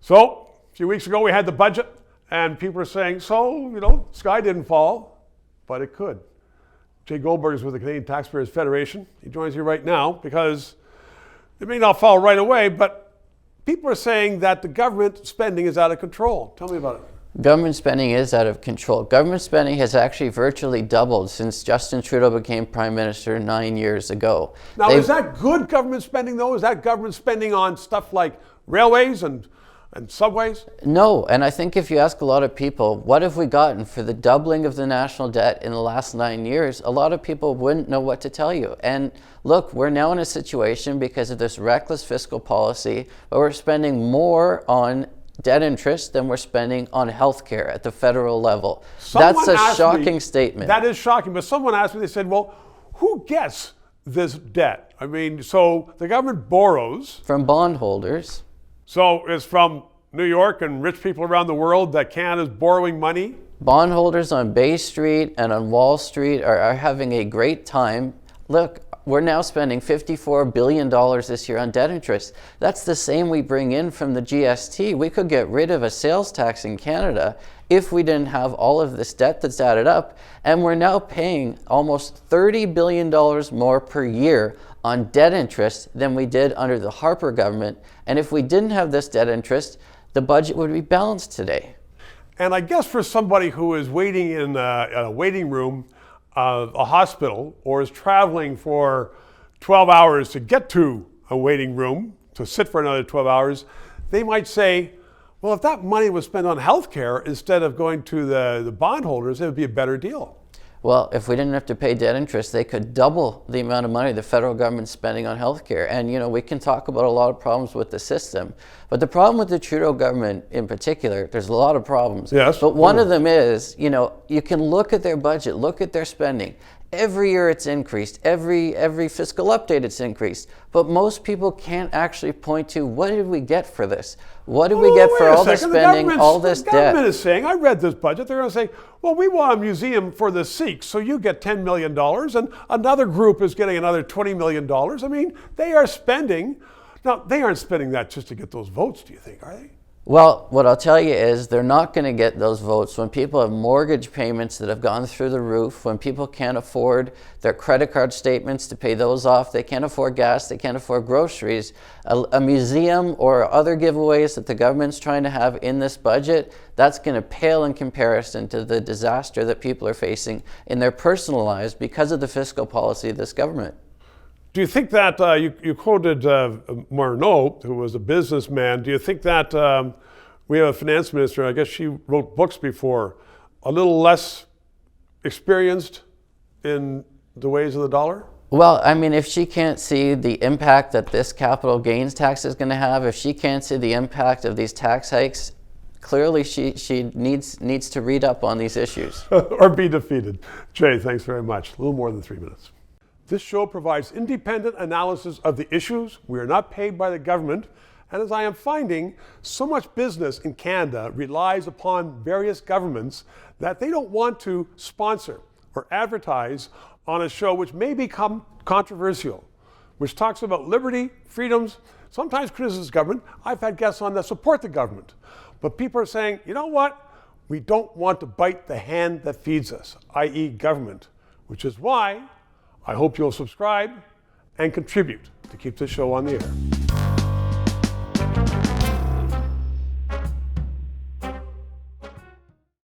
So, a few weeks ago we had the budget, and people are saying, sky didn't fall, but it could. Jay Goldberg is with the Canadian Taxpayers Federation. He joins you right now because it may not fall right away, but people are saying that the government spending is out of control. Tell me about it. Government spending is out of control. Government spending has actually virtually doubled since Justin Trudeau became Prime Minister 9 years ago. Now, is that good government spending, though? Is that government spending on stuff like railways and subways? No, and I think if you ask a lot of people, what have we gotten for the doubling of the national debt in the last 9 years, a lot of people wouldn't know what to tell you. And look, we're now in a situation because of this reckless fiscal policy where we're spending more on debt interest than we're spending on healthcare at the federal level. That's a shocking statement. That is shocking, but someone asked me, they said, well, who gets this debt? I mean, so the government borrows from bondholders. So it's from New York and rich people around the world that Canada's borrowing money? Bondholders on Bay Street and on Wall Street are having a great time. Look, we're now spending $54 billion this year on debt interest. That's the same we bring in from the GST. We could get rid of a sales tax in Canada if we didn't have all of this debt that's added up. And we're now paying almost $30 billion more per year on debt interest than we did under the Harper government. And if we didn't have this debt interest, the budget would be balanced today. And I guess for somebody who is waiting in a waiting room of a hospital or is traveling for 12 hours to get to a waiting room, to sit for another 12 hours, they might say, well, if that money was spent on healthcare instead of going to the bondholders, it would be a better deal. Well, if we didn't have to pay debt interest, they could double the amount of money the federal government's spending on healthcare. And, we can talk about a lot of problems with the system. But the problem with the Trudeau government in particular, there's a lot of problems. Yes. But one of them is, you can look at their budget, look at their spending. Every year it's increased. Every fiscal update it's increased. But most people can't actually point to, what did we get for this? What did we get for all the spending, all this debt? The government is saying, I read this budget, they're going to say, well, we want a museum for the Sikhs, so you get $10 million, and another group is getting another $20 million. I mean, they are spending. Now, they aren't spending that just to get those votes, do you think, are they? Well, what I'll tell you is they're not going to get those votes when people have mortgage payments that have gone through the roof, when people can't afford their credit card statements to pay those off, they can't afford gas, they can't afford groceries. A museum or other giveaways that the government's trying to have in this budget, that's going to pale in comparison to the disaster that people are facing in their personal lives because of the fiscal policy of this government. Do you think that, you quoted Marneau, who was a businessman, do you think that we have a finance minister, I guess she wrote books before, a little less experienced in the ways of the dollar? Well, I mean, if she can't see the impact that this capital gains tax is going to have, if she can't see the impact of these tax hikes, clearly she needs to read up on these issues. Or be defeated. Jay, thanks very much. A little more than 3 minutes. This show provides independent analysis of the issues. We are not paid by the government. And as I am finding, so much business in Canada relies upon various governments that they don't want to sponsor or advertise on a show which may become controversial, which talks about liberty, freedoms, sometimes criticizes government. I've had guests on that support the government. But people are saying, you know what? We don't want to bite the hand that feeds us, i.e. government, which is why I hope you'll subscribe and contribute to keep this show on the air.